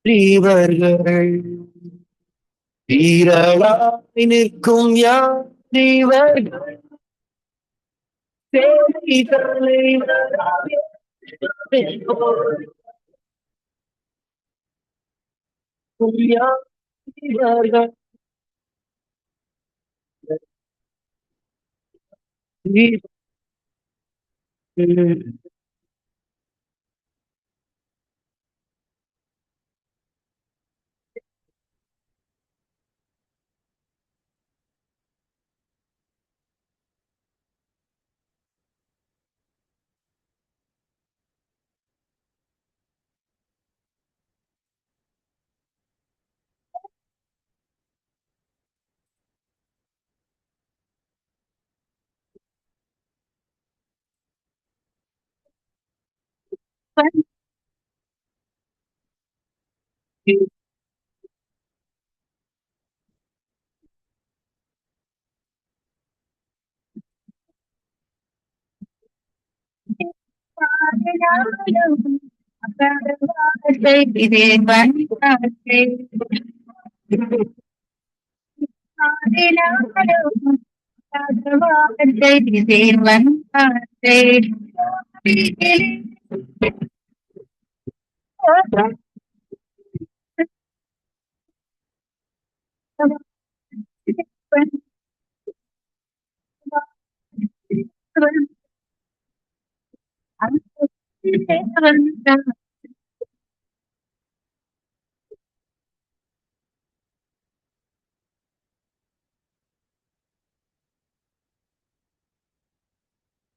இவர்கள் வீரராய் நிற்கும் யார் இவர்கள் சேனை தலைவராய் நிற்கும் யார் இவர்கள்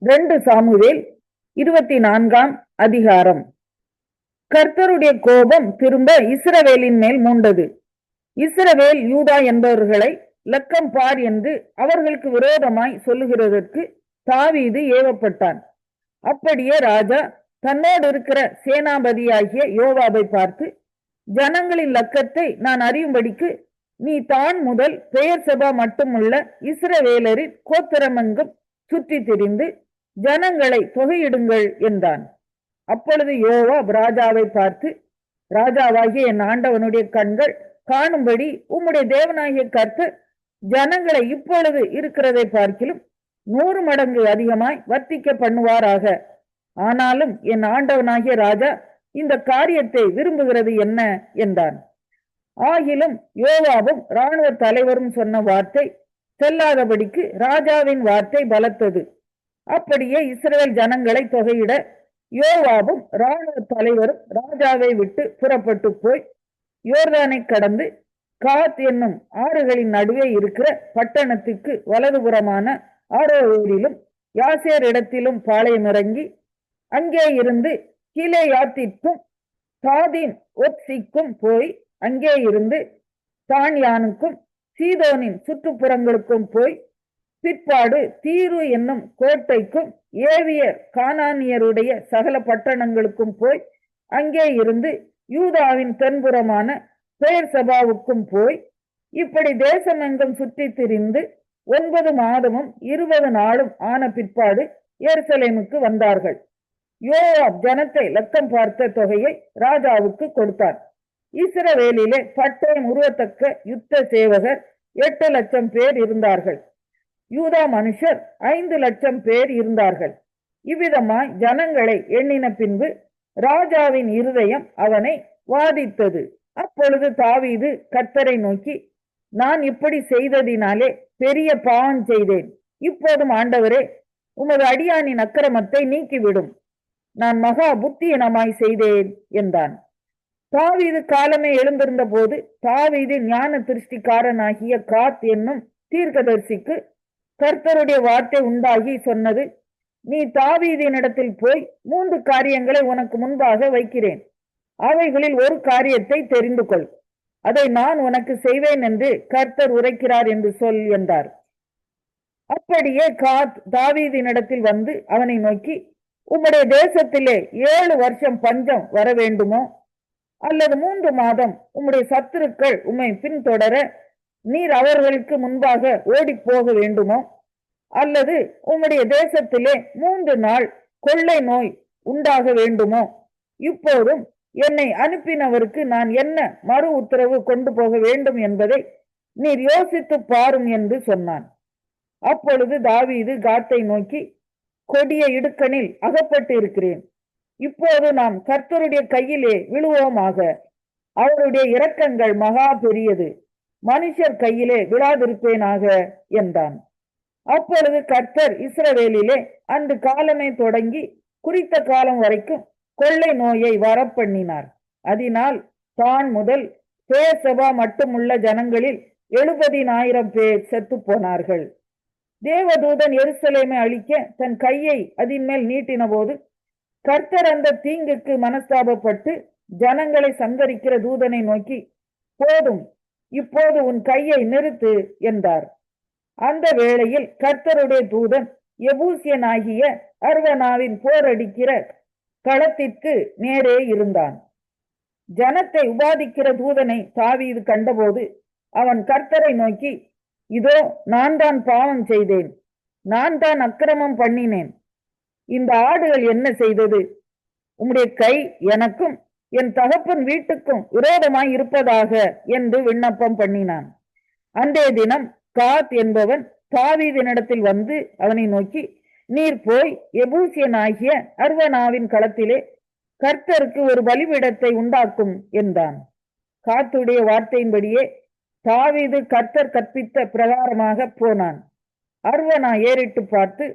2 சாமுவேல் 24ஆம் அதிகாரம். கர்த்தருடைய கோபம் திரும்ப இஸ்ரவேலின் மேல் மூண்டது. இஸ்ரவேல் யூதா என்பவர்களை லக்கம் பார் என்று அவர்களுக்கு விரோதமாய் சொல்லுகிறதற்கு தாவீது ஏவப்பட்டான். அப்படியே ராஜா தன்னோடு இருக்கிற சேனாபதியாகிய யோவாபை பார்த்து, ஜனங்களின் லக்கத்தை நான் அறியும்படிக்கு நீ தான் முதல் பெயர்செபா மட்டுமுள்ள இஸ்ரவேலரின் கோத்திரமெங்கும் சுற்றி திரிந்து ஜனங்களை தொகையிடுங்கள் என்றான். அப்பொழுது யோவாப் ராஜாவை பார்த்து, ராஜாவாகிய என் ஆண்டவனுடைய கண்கள் காணும்படி உம்முடைய தேவனாகிய கர்த்தர் ஜனங்களை இப்பொழுது இருக்கிறதை பார்க்கிலும் 100 மடங்கு அதிகமாய் வர்த்திக்க பண்ணுவாராக. ஆனாலும் என் ஆண்டவனாகிய ராஜா இந்த காரியத்தை விரும்புகிறது என்ன என்றான். ஆகிலும் யோவாபும் இராணுவ தலைவரும் சொன்ன வார்த்தை செல்லாதபடிக்கு ராஜாவின் வார்த்தை பலத்தது. அப்படியே இஸ்ரவேல் ஜனங்களை தொகையிட யோவாபும் இராணுவ தலைவரும் ராஜாவை விட்டு புறப்பட்டு போய் யோர்தானை கடந்து காத் என்னும் ஆறுகளின் நடுவே இருக்கிற பட்டணத்துக்கு வலதுபுறமான ஆரோவேலிலும் யாசேர் இடத்திலும் பாளையம் இறங்கி அங்கே இருந்து கீலேயாத்திற்கும் தாதீம் ஒத்சிக்கும் போய் அங்கே இருந்து தான்யானுக்கும் சீதோனின் சுற்றுப்புறங்களுக்கும் போய் பிற்பாடு தீரு என்னும் கோட்டைக்கும் ஏவியர் கானானியருடைய சகல பட்டணங்களுக்கும் போய் அங்கே இருந்து யூதாவின் தென்புறமான பெயர்சபாவுக்கும் போய் இப்படி தேசமெங்கும் சுற்றி திரிந்து 9 மாதமும் 20 நாளும் ஆன பிற்பாடு எருசலேமுக்கு வந்தார்கள். யோவாப் ஜனத்தை லக்கம் பார்த்த தொகையை ராஜாவுக்கு கொடுத்தார். இஸ்ரவேலிலே பட்டயம் உருவத்தக்க யுத்த சேவகர் 8 லட்சம் பேர் இருந்தார்கள். யூதா மனுஷர் 5 லட்சம் பேர் இருந்தார்கள். இவ்விதமாய் ஜனங்களை எண்ணின பின்பு ராஜாவின் இருதயம் அவனை வாதித்தது. அப்பொழுது தாவீது கர்த்தரை நோக்கி, நான் இப்படி செய்ததினாலே பெரிய பாவம் செய்தேன். இப்போதும் ஆண்டவரே, உமது அடியானின் அக்கிரமத்தை நீக்கிவிடும். நான் மகா புத்தியினமாய் செய்தேன் என்றான். தாவீது காலமே எழுந்திருந்த போது தாவீது ஞான திருஷ்டிக்காரனாகிய காத் என்னும் தீர்க்கதரிசிக்கு கர்த்தருடைய வார்த்தை உண்டாகி சொன்னது, நீ தாவீதினிடத்தில் போய் 3 காரியங்களை உனக்கு முன்பாக வைக்கிறேன். அவைகளில் ஒரு காரியத்தை தெரிந்து கொள். அதை நான் உனக்கு செய்வேன் என்று கர்த்தர் உரைக்கிறார் என்று சொல் என்றார். அப்படியே காத் தாவீதினிடத்தில் வந்து அவனை நோக்கி, உம்முடைய தேசத்திலே 7 வருஷம் பஞ்சம் வர வேண்டுமோ, அல்லது 3 மாதம் உம்முடைய சத்துருக்கள் உம்மை பின்தொடர நீர் அவர்களுக்கு முன்பாக ஓடி போக வேண்டுமோ, அல்லது உம்முடைய தேசத்திலே 3 நாள் கொள்ளை நோய் உண்டாக வேண்டுமோ? இப்போதும் என்னை அனுப்பினவருக்கு நான் என்ன மறு உத்தரவு கொண்டு போக வேண்டும் என்பதை நீர் யோசித்து பாரும் என்று சொன்னான். அப்பொழுது தாவீது காத்தை நோக்கி, கொடிய இடுக்கணில் அகப்பட்டு இருக்கிறேன். இப்போது நாம் கர்த்தருடைய கையிலே விழுவோமாக. அவருடைய இரக்கங்கள் மகா பெரியது. மனுஷர் கையிலே விழாதிருப்பேனாக என்றான். அப்பொழுது கர்த்தர் இஸ்ரவேலிலே அன்று காலமே தொடங்கி குறித்த காலம் வரைக்கும் கொள்ளை நோயை வரப்பண்ணினார். அதனால் தான் முதல் பேர்சபா மட்டுமுள்ள ஜனங்களில் 70,000 பேர் செத்து போனார்கள். தேவதூதன் எருசலேமை அழிக்க தன் கையை அதன் மேல் நீட்டின போது கர்த்தர் அந்த தீங்குக்கு மனஸ்தாபப்பட்டு ஜனங்களை சங்கரிக்கிற தூதனை நோக்கி, போதும், இப்போது உன் கையை நிறுத்து என்றார். அந்த வேளையில் கர்த்தருடைய தூதன் எபூசியனாகிய அர்வனாவின் போரடிக்கிற களத்திற்கு நேரே இருந்தான். ஜனத்தை உபாதிக்கிற தூதனை தாவீது கண்டபோது அவன் கர்த்தரை நோக்கி, இதோ நான் தான் பாவம் செய்தேன், நான் தான் அக்கிரமம் பண்ணினேன். இந்த ஆடுகள் என்ன செய்தது? உம்முடைய கை எனக்கும் என் தகப்பன் வீட்டுக்கும் விரோதமாய் இருப்பதாக என்று விண்ணப்பம் பண்ணினான். அன்றைய தினம் காத் என்பவன் தாவீதினிடத்தில் வந்து அவனை நோக்கி, நீர் போய் எபூசியனாகிய அர்வனாவின் களத்திலே கர்த்தருக்கு ஒரு பலிபீடத்தை உண்டாக்கும் என்றான். காத்துடைய வார்த்தையின்படியே தாவீது கர்த்தர் கற்பித்த பிரகாரமாக போனான். அர்வனா ஏறிட்டு பார்த்து,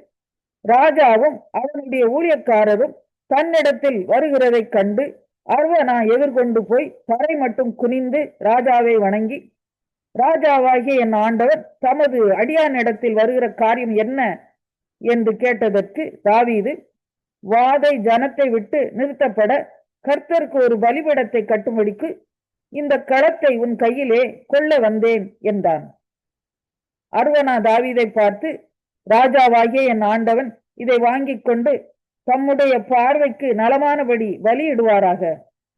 ராஜாவும் அவனுடைய ஊழியக்காரரும் தன்னிடத்தில் வருகிறதை கண்டு அர்வனா எதிர்கொண்டு போய் தரை மட்டும் குனிந்து ராஜாவை வணங்கி, ராஜாவாகிய என் ஆண்டவர் தமது அடியானிடத்தில் வருகிற காரியம் என்ன என்று கேட்டதற்கு தாவீது, வாதை ஜனத்தை விட்டு நிறுத்தப்பட கர்த்தருக்கு ஒரு பலிபீடத்தை கட்டும்படிக்கு இந்த களத்தை உன் கையிலே கொள்ள வந்தேன் என்றான். அர்வனா தாவீதை பார்த்து, ராஜாவாகிய என் ஆண்டவன் இதை வாங்கி கொண்டு தம்முடைய பார்வைக்கு நலமானபடி பலியிடுவாராக.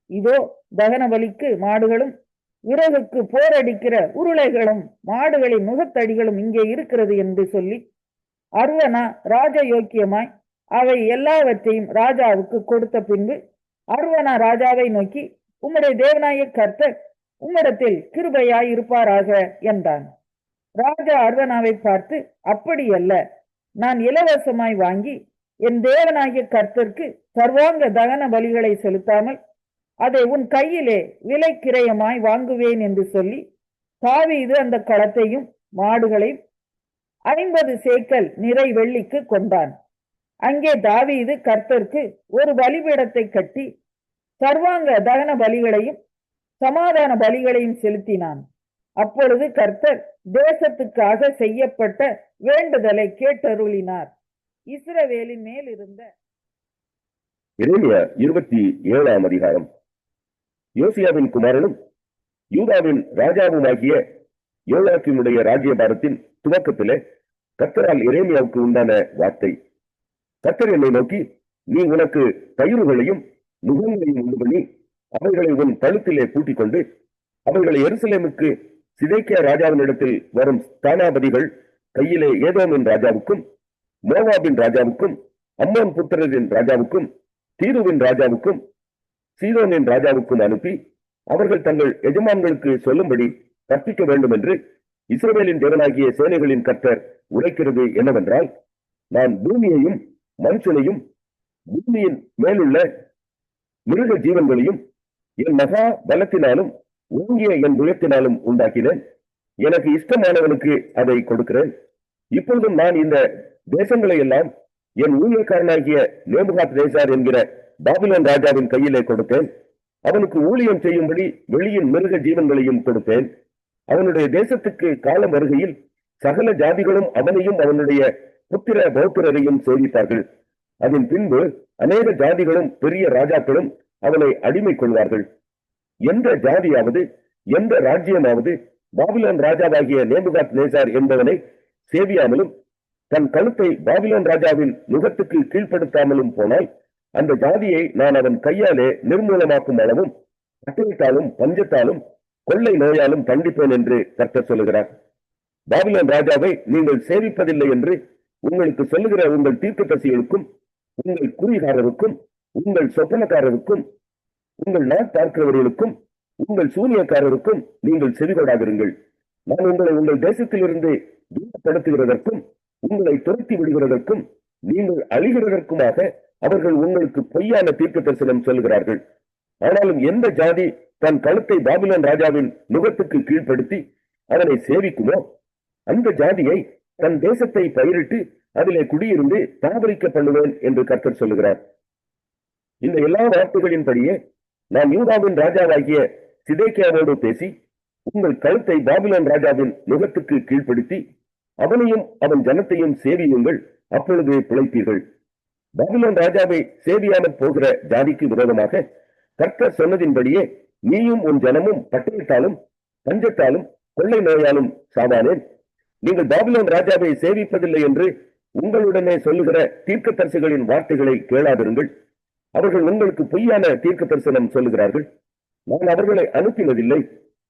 இதோ தகன பலிக்கு மாடுகளும் விறகுக்கு போரடிக்கிற உருளைகளும் மாடுகளின் முகத்தடிகளும் இங்கே இருக்கிறது என்று சொல்லி அர்வனா ராஜயோக்கியமாய் அவை எல்லாவற்றையும் ராஜாவுக்கு கொடுத்த பின்பு அர்வனா ராஜாவை நோக்கி, உம்முடைய தேவனாய கர்த்தர் உம்மிடத்தில் கிருபையாய் இருப்பாராக என்றான். ராஜா அர்வனாவை பார்த்து, அப்படியல்ல, நான் இலவசமாய் வாங்கி என் தேவனாகிய கர்த்தருக்கு சர்வாங்க தகன பலிகளை செலுத்தாமல் அதை உன் கையிலே விலை கிரயமாய் வாங்குவேன் என்று சொல்லி தாவீது அந்த களத்தையும் மாடுகளையும் 50 சேக்கல் நிறை வெள்ளிக்கு கொண்டான். அங்கே தாவீது கர்த்தருக்கு ஒரு பலிபீடத்தை கட்டி சர்வாங்க தகன பலிகளையும் சமாதான பலிகளையும் செலுத்தினான். அப்பொழுது கர்த்தர் தேசத்துக்காக செய்யப்பட்ட வேண்டுதலை கேட்டருளினார். இஸ்ரவேலின் மேல் இருந்த எரேமியா 27ஆம் அதிகாரம். யோசியாவின் குமாரனும் யூதாவின் ராஜாவுமாகிய யோயாக்கீமுடைய ராஜ்யபாரத்தின் துவக்கத்திலே கர்த்தரால் எரேமியாவுக்கு உண்டான வார்த்தை. கர்த்தர் என்னை நோக்கி, நீ உனக்கு கயிறுகளையும் நுகங்களையும் உண்டு பண்ணி அவைகளை உன் கழுத்திலே பூட்டிக் கொண்டு அவைகளை எருசலேமுக்கு சிதேக்கியா ராஜாவினிடத்தில் வரும் ஸ்தானாபதிகள் கையிலே ஏதோமின் ராஜாவுக்கும் மோவாபின் ராஜாவுக்கும் அம்மோன் புத்திரரின் ராஜாவுக்கும் தீருவின் ராஜாவுக்கும் சீதோனின் ராஜாவுக்கும் அனுப்பி அவர்கள் தங்கள் எஜமான்களுக்கு சொல்லும்படி கற்பிக்க வேண்டும் என்று இஸ்ரவேலின் தேவனாகிய சேனைகளின் கர்த்தர் உரைக்கிறது என்னவென்றால், நான் பூமியையும் மனுஷனையும் பூமியின் மேலுள்ள மிருக ஜீவன்களையும் என் மகா பலத்தினாலும் ஓங்கிய என் புயத்தினாலும் உண்டாக்கினேன். எனக்கு இஷ்டமானவனுக்கு அதை கொடுக்கிறேன். இப்பொழுதும் நான் இந்த தேசங்களை எல்லாம் என் ஊழியக்காரனாகிய நேபுகாத்நேசார் என்கிற பாபிலோன் ராஜாவின் கையிலே கொடுத்தேன். அவனுக்கு ஊழியம் செய்யும்படி வெளியின் மிருக ஜீவன்களையும் கொடுத்தேன். அவனுடைய தேசத்துக்கு காலம் வருகையில் சகல ஜாதிகளும் அவனையும் அவனுடைய புத்திர பௌத்திரரையும் சேவித்தார்கள். அதன் பின்பு அநேக ஜாதிகளும் பெரிய ராஜாக்களும் அவனை அடிமை கொள்வார்கள். எந்த ஜாதியாவது எந்த ராஜ்யமாவது பாபிலோன் ராஜாவாகிய நேபுகாத்நேசார் என்பவனை சேவியாமலும் தன் கழுத்தை பாபிலோன் ராஜாவின் நுகத்துக்கு கீழ்ப்படுத்தாமலும் போனால் அந்த ஜாதியை நான் அவன் கையாலே நிர்மூலமாக்கும் அளவும் பட்டயத்தாலும் பஞ்சத்தாலும் கொள்ளை நோயாலும் தண்டிப்பேன் என்று கர்த்தர் சொல்லுகிறார். பாபிலோன் ராஜாவை நீங்கள் சேவிப்பதில்லை என்று உங்களுக்கு சொல்லுகிற உங்கள் தீர்க்கதரிசிகளுக்கும், உங்கள் குறிகாரருக்கும், உங்கள் சொப்பனக்காரருக்கும், உங்கள் பார்க்கிறவர்களுக்கும், உங்கள் சூனியக்காரருக்கும் நீங்கள் செவிகொடாதிருங்கள். நான் உங்களை உங்கள் தேசத்திலிருந்து தூரப்படுத்துகிறதற்கும், உங்களை துரத்தி விடுகிறதற்கும், நீங்கள் அழிகிறதற்குமாக அவர்கள் உங்களுக்கு பொய்யான தீர்க்க தரிசனம் சொல்கிறார்கள். ஆனாலும் எந்த ஜாதி தன் கழுத்தை பாபிலோன் ராஜாவின் நுகத்துக்கு கீழ்ப்படுத்தி அவனை சேவிக்குமோ அந்த ஜாதியை தன் தேசத்தை பயிரிட்டு அதிலே குடியிருந்து தாபரிக்க பண்ணுவேன் என்று கர்த்தர் சொல்லுகிறார். இந்த எல்லா வார்த்தைகளின்படியே நான் யூதாவின் ராஜாவாகிய சிதேக்கியாவோடு பேசி உங்கள் கழுத்தை பாபிலோன் ராஜாவின் நுகத்துக்கு கீழ்ப்படுத்தி அவனையும் அவன் ஜனத்தையும் சேவியுங்கள், அப்பொழுது பிழைப்பீர்கள். பாபிலோன் ராஜாவை சேவியாமல் போகிற ஜாதிக்கு விரோதமாக கர்த்தர் சொன்னதின்படியே நீயும் உன் ஜனமும் பட்டயத்தாலும் பஞ்சத்தாலும் கொள்ளை நோயாலும் சாவானேன். நீங்கள் பாபிலோன் ராஜாவை சேவிப்பதில்லை என்று உங்களுடனே சொல்லுகிற தீர்க்கதரிசிகளின் வார்த்தைகளை கேளாதிருங்கள். அவர்கள் உங்களுக்கு பொய்யான தீர்க்க தரிசனம் சொல்லுகிறார்கள். நான் அவர்களை அனுப்பினதில்லை.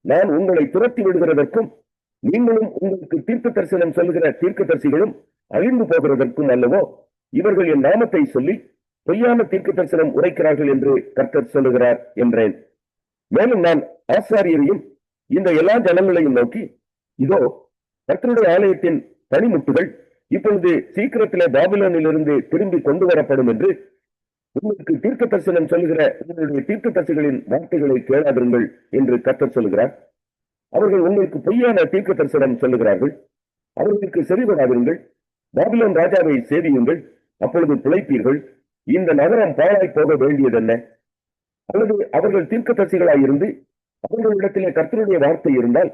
நான் உங்களை துரத்தி விடுகிறதற்கும் நீங்களும் உங்களுக்கு தீர்க்க தரிசனம் சொல்லுகிற தீர்க்கதரிசிகளும் அழிந்து போகிறதற்கும் அல்லவோ இவர்கள் என் நாமத்தை சொல்லி பொய்யான தீர்க்க தரிசனம் உரைக்கிறார்கள் என்று கர்த்தர் சொல்லுகிறார் என்றேன். மேலும் நான் ஆசாரியரையும் இந்த எல்லா ஜனங்களையும் நோக்கி, இதோ கர்த்தருடைய ஆலயத்தின் பனிமுட்டுகள் இப்பொழுது சீக்கிரத்திலே பாபிலோனிலிருந்து திரும்பி கொண்டு வரப்படும் என்று உங்களுக்கு தீர்க்க தரிசனம் சொல்லுகிற உங்களுடைய தீர்க்க தரிசிகளின் வார்த்தைகளை கேளாதிருங்கள் என்று கர்த்தர் சொல்லுகிறார். அவர்கள் உங்களுக்கு பொய்யான தீர்க்க தரிசனம் சொல்லுகிறார்கள். அவர்களுக்கு செவிகொடாதிருங்கள். பாபிலோன் ராஜாவை சேவியுங்கள், அப்பொழுது பிழைப்பீர்கள். இந்த நகரம் பாழாய் போக வேண்டியதென்ன? அல்லது அவர்கள் தீர்க்க தரிசிகளாயிருந்து அவர்களிடத்திலே கர்த்தருடைய வார்த்தை இருந்தால்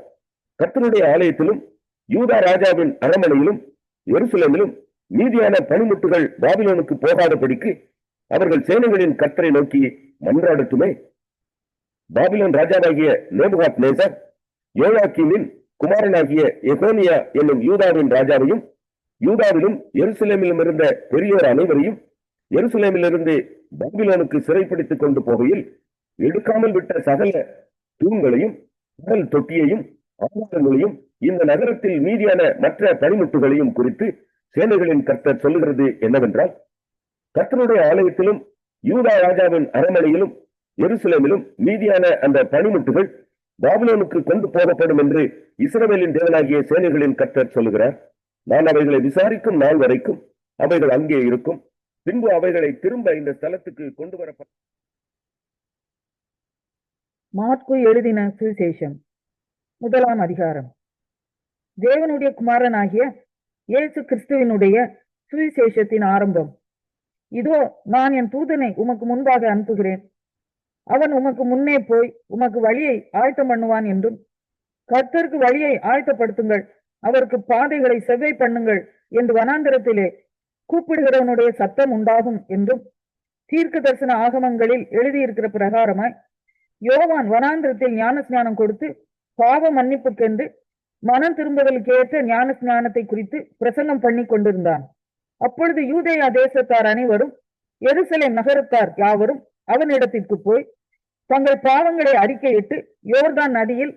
கர்த்தருடைய ஆலயத்திலும் யூதா ராஜாவின் அரண்மனையிலும் எருசலேமிலும் மீதியான பனிமுட்டுகள் பாபிலோனுக்கு போகாதபடிக்கு அவர்கள் சேனைகளின் கர்த்தரை நோக்கி மன்றாடட்டுமே. பாபிலோன் ராஜாவாகிய நேபுகாத் நேசர் யோயாக்கீமின் குமாரனாகிய எகோனியா என்னும் யூதாவின் ராஜாவையும் யூதாவிலும் எருசலேமிலும் இருந்த பெரியோர் அனைவரையும் எருசலேமிலிருந்து பாபிலோனுக்கு சிறைப்பிடித்துக் கொண்டு போகையில் எடுக்காமல் விட்ட சகல தூண்களையும் கடல் தொட்டியையும் ஆதாரங்களையும் இந்த நகரத்தில் மீதியான மற்ற பனிமுட்டுகளையும் குறித்து சேனைகளின் கர்த்தர் சொல்லுகிறது என்னவென்றால், கர்த்தருடைய ஆலயத்திலும் யூதா ராஜாவின் அரண்மனையிலும் எருசலேமிலும் மீதியான அந்த பனிமுட்டுகள் பாபிலோனுக்கு கொண்டு போகப்படும் என்று இஸ்ரவேலின் தேவனாகிய சேனைகளின் கர்த்தர் சொல்லுகிறார். நான் அவைகளை விசாரிக்கும் நாள் வரைக்கும் அவைகள் அங்கே இருக்கும். பின்பு அவைகளை திரும்ப இந்த ஸ்தலத்துக்கு கொண்டு வரப்படும். மாற்கு எழுதின சுவிசேஷம் 1ஆம் அதிகாரம். தேவனுடைய குமாரனாகிய இயேசு கிறிஸ்துவினுடைய சுவிசேஷத்தின் ஆரம்பம். இதோ நான் என் தூதனை உமக்கு முன்பாக அனுப்புகிறேன். அவன் உமக்கு முன்னே போய் உமக்கு வழியை ஆயத்தம் பண்ணுவான் என்றும், கர்த்தருக்கு வழியை ஆயத்தப்படுத்துங்கள், அவருக்கு பாதைகளை செவ்வை பண்ணுங்கள் என்று வனாந்தரத்திலே கூப்பிடுகிறவனுடைய சத்தம் உண்டாகும் என்றும் தீர்க்க தரிசன ஆகமங்களில் எழுதியிருக்கிற பிரகாரமாய் யோவான் வனாந்தரத்தில் ஞானஸ்நானம் கொடுத்து பாவ மன்னிப்புக்கென்று மனம் திரும்புதலுக்கு ஏற்ற ஞானஸ்நானத்தை குறித்து பிரசங்கம் பண்ணி கொண்டிருந்தான். அப்பொழுது யூதேயா தேசத்தார் அனைவரும் எருசலேம் நகரத்தார் யாவரும் அவனிடத்திற்கு போய் தங்கள் பாவங்களை அறிக்கையிட்டு யோர்தான் நதியில்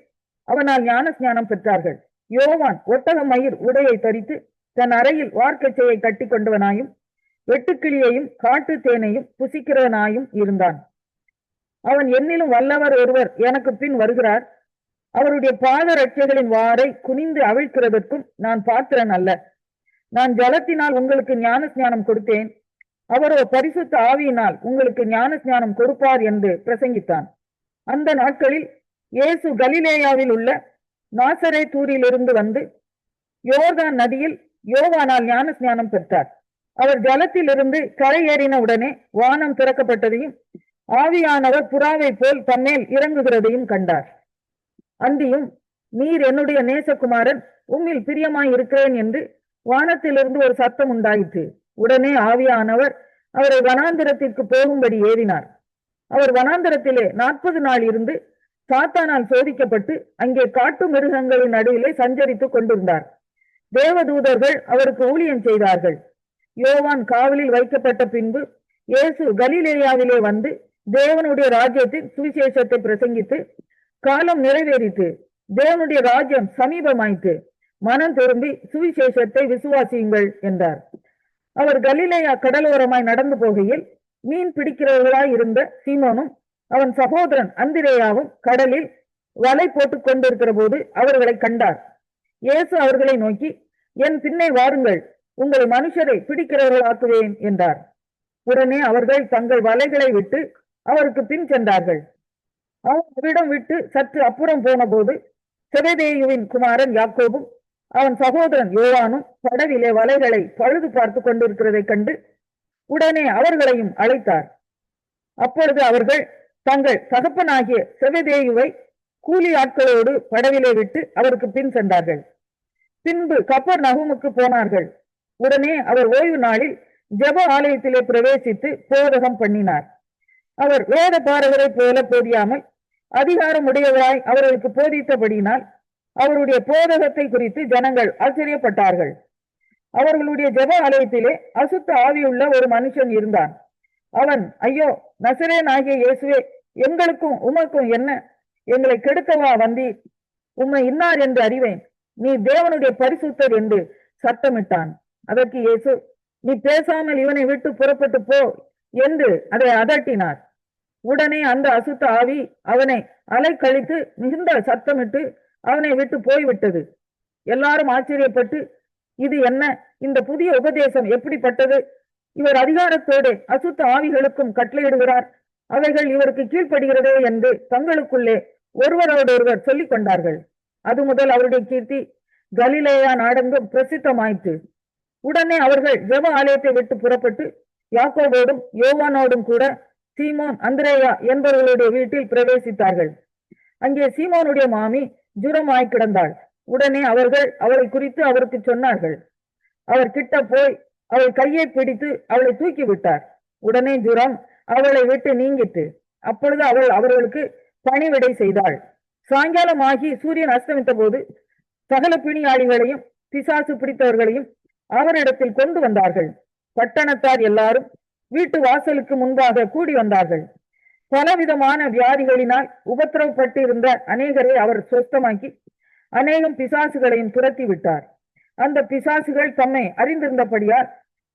அவனால் ஞானஸ்நானம் பெற்றார்கள். யோவான் ஒட்டக மயிர் உடையை தரித்து தன் அறையில் வார்க்கச்சையை கட்டி கொண்டவனாயும் வெட்டுக்கிளியையும் காட்டு தேனையும் புசிக்கிறவனாயும் இருந்தான். அவன் என்னிலும் வல்லவர் ஒருவர் எனக்கு பின் வருகிறார், அவருடைய பாத ரட்சைகளின் வாரை குனிந்து அவிழ்க்கிறதற்கும் நான் பாத்திரன் அல்ல. நான் ஜலத்தினால் உங்களுக்கு ஞானஸ்நானம் கொடுத்தேன், அவரோ பரிசுத்த ஆவியினால் உங்களுக்கு ஞானஸ்நானம் கொடுப்பார் என்று பிரசங்கித்தான். அந்த நாட்களில் இயேசு கலிலேயாவில் உள்ள நாசரேத்தூரிலிருந்து வந்து யோர்தான் நதியில் யோவானால் ஞானஸ்நானம் பெற்றார். அவர் ஜலத்திலிருந்து கரையேறின உடனே வானம் திறக்கப்பட்டதையும் ஆவியானவர் புறாவை போல் தம்மேல் இறங்குகிறதையும் கண்டார். அன்றியும் நீர் என்னுடைய நேசகுமாரன், உம்மில் பிரியமாய் இருக்கிறேன் என்று வானத்திலிருந்து ஒரு சத்தம் உண்டாயிற்று. உடனே ஆவியானவர் அவரை வனாந்திரத்திற்கு போகும்படி ஏறினார். அவர் வனாந்திரத்திலே 40 நாள் இருந்து சாத்தானால் சோதிக்கப்பட்டு அங்கே காட்டு மிருகங்களின் நடுவிலே சஞ்சரித்துக் கொண்டிருந்தார். தேவதூதர்கள் அவருக்கு ஊழியம் செய்தார்கள். யோவான் காவலில் வைக்கப்பட்ட பின்பு இயேசு கலிலேயாவிலே வந்து தேவனுடைய ராஜ்யத்தின் சுவிசேஷத்தை பிரசங்கித்து காலம் நிறைவேறிட்டு, தேவனுடைய ராஜ்யம் சமீபமாயிற்று, மனம் திரும்பி சுவிசேஷத்தை விசுவாசியுங்கள் என்றார். அவர் கலிலேயா கடலோரமாய் நடந்து போகையில் மீன் பிடிக்கிறவர்களாய் இருந்த சீமோனும் அவன் சகோதரன் அந்திரேயாவும் கடலில் வலை போட்டுக் கொண்டிருக்கிற போது அவர்களை கண்டார். இயேசு அவர்களை நோக்கி, என் பின்னே வாருங்கள், உங்களை மனுஷரை பிடிக்கிறவர்களாக்குவேன் என்றார். உடனே அவர்கள் தங்கள் வலைகளை விட்டு அவருக்கு பின் சென்றார்கள். அவர் அவ்விடம் விட்டு சற்று அப்புறம் போன போது செபெதேயுவின் குமாரன் யாக்கோபும் அவன் சகோதரன் யோவானும் படவிலே வலைகளை பழுது பார்த்து கொண்டிருக்கிறதை கண்டு உடனே அவர்களையும் அழைத்தார். அப்பொழுது அவர்கள் தங்கள் தகப்பனாகிய செபெதேயுவை கூலி ஆட்களோடு படவிலே விட்டு அவருக்கு பின் சென்றார்கள். பின்பு கப்பர்நகூமுக்கு போனார்கள். உடனே அவர் ஓய்வு நாளில் ஜெப ஆலயத்திலே பிரவேசித்து போதகம் பண்ணினார். அவர் வேத பாரகரை போல போதியாமல் அதிகாரம் உடையவராய் அவர்களுக்கு போதித்தபடியினால் அவருடைய போதகத்தை குறித்து ஜனங்கள் ஆச்சரியப்பட்டார்கள். அவர்களுடைய ஜெப ஆலயத்திலே அசுத்த ஆவியுள்ள ஒரு மனுஷன் இருந்தான். அவன், ஐயோ, நசரேயனாகிய இயேசுவே, எங்களுக்கும் உமக்கும் என்ன? எங்களை கெடுக்கவா வந்தீர்? உம்மை இன்னார் என்று அறிவேன், நீ தேவனுடைய பரிசுத்தர் என்று சத்தமிட்டான். அதற்கு இயேசு, நீ பேசாமல் இவனை விட்டு புறப்பட்டு போ என்று அதை அதட்டினார். உடனே அந்த அசுத்த ஆவி அவனை அலைக்கழித்து மிகுந்த சத்தமிட்டு அவனை விட்டு போய்விட்டது. எல்லாரும் ஆச்சரியப்பட்டு, இது என்ன? இந்த புதிய உபதேசம் எப்படிப்பட்டது? இவர் அதிகாரத்தோடு அசுத்த ஆவிகளுக்கும் கட்டளையிடுகிறார், அவைகள் இவருக்கு கீழ்ப்படுகிறதே என்று தங்களுக்குள்ளே ஒருவரோடொருவர் சொல்லிக் கொண்டார்கள். அது முதல் அவருடைய கீர்த்தி கலிலேயா நாடெங்கும் பிரசித்தமாயிற்று. உடனே அவர்கள் ஜெப ஆலயத்தை விட்டு புறப்பட்டு யாக்கோபோடும் யோவானோடும் கூட சீமோன் அந்திரேயா என்பவர்களுடைய வீட்டில் பிரவேசித்தார்கள். அங்கே சீமோனுடைய மாமி ஜுரமாய் கிடந்தாள். உடனே அவர்கள் அவளை குறித்து அவருக்கு சொன்னார்கள். அவர் கிட்ட போய் அவள் கையை பிடித்து அவளை தூக்கி விட்டார். உடனே ஜுரம் அவளை விட்டு நீங்கிட்டு. அப்பொழுது அவள் அவர்களுக்கு பணிவிடை செய்தாள். சாயங்காலமாகி சூரியன் அஸ்தமித்த போது சகல பிணியாளிகளையும் பிசாசு பிடித்தவர்களையும் அவரிடத்தில் கொண்டு வந்தார்கள். பட்டணத்தார் எல்லாரும் வீட்டு வாசலுக்கு முன்பாக கூடி வந்தார்கள். பலவிதமான வியாதிகளினால் உபத்திரவப்பட்டு இருந்த அநேகரை அவர் சுத்தமாக்கி அநேகம் பிசாசுகளையும் துரத்தி விட்டார். அந்த பிசாசுகள் தம்மை அறிந்திருந்தபடியால்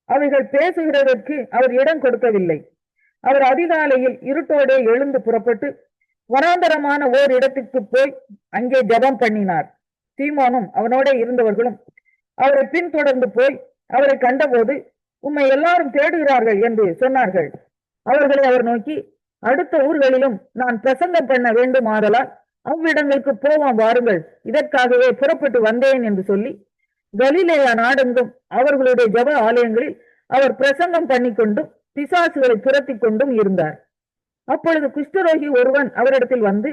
அவைகள் பேசுகிறதற்கு அவர் இடம் கொடுக்கவில்லை. அவர் அதிகாலையில் இருட்டோடே எழுந்து புறப்பட்டு வனாந்தரமான ஓர் இடத்துக்கு போய் அங்கே ஜெபம் பண்ணினார். சீமோனும் அவனோட இருந்தவர்களும் அவரை பின்தொடர்ந்து போய் அவரை கண்டபோது, உம்மை எல்லாரும் தேடுகிறார்கள் என்று சொன்னார்கள். அவர்களை அவர் நோக்கி, அடுத்த ஊர்களிலும் நான் பிரசங்கம் பண்ண வேண்டும் ஆதலால் அவ்விடங்களுக்கு போவோம் வாருங்கள், இதற்காகவே புறப்பட்டு வந்தேன் என்று சொல்லி கலிலேயா நாடெங்கும் அவர்களுடைய ஜெப ஆலயங்களில் அவர் பிரசங்கம் பண்ணி கொண்டும் பிசாசுகளை துரத்தி கொண்டும் இருந்தார். அப்பொழுது குஷ்டரோகி ஒருவன் அவரிடத்தில் வந்து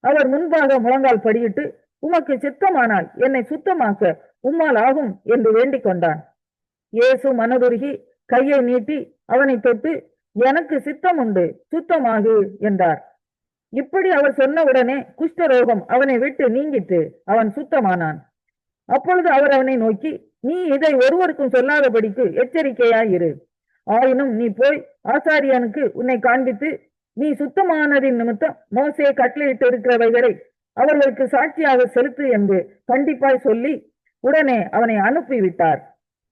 அவர் முன்பாக முழங்கால் படியிட்டு, உமக்கு சித்தமானால் என்னை சுத்தமாக்க உம்மால் ஆகும் என்று வேண்டிக் கொண்டான். இயேசு மனதுருகி கையை நீட்டி அவனை தொட்டு, எனக்கு சித்தம் உண்டு, சுத்தமாகு என்றார். இப்படி அவர் சொன்ன உடனே குஷ்டரோகம் அவனை விட்டு நீங்கிட்டு அவன் சுத்தமானான். அப்பொழுது அவர் அவனை நோக்கி, நீ இதை ஒருவருக்கும் சொல்லாதபடிக்கு எச்சரிக்கையாயிரு. ஆயினும் நீ போய் ஆசாரியனுக்கு உன்னை காண்பித்து, நீ சுத்தமானதின் நிமித்தம் மோசே கட்டளையிட்டு இருக்கிறவைகளை அவர்களுக்கு சாட்சியாக செலுத்து என்று கண்டிப்பாய் சொல்லி உடனே அவனை அனுப்பிவிட்டார்.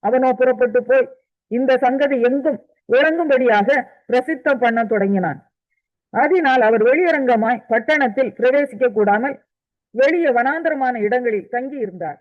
அவனோ புறப்பட்டு போய் இந்த சங்கதி எங்கும் விளங்கும்படியாக பிரசித்தம் பண்ண தொடங்கினான். அதனால் அவர் வெளியரங்கமாய் பட்டணத்தில் பிரவேசிக்க கூடாமல் வெளியே வனாந்தரமான இடங்களில் தங்கி இருந்தார்.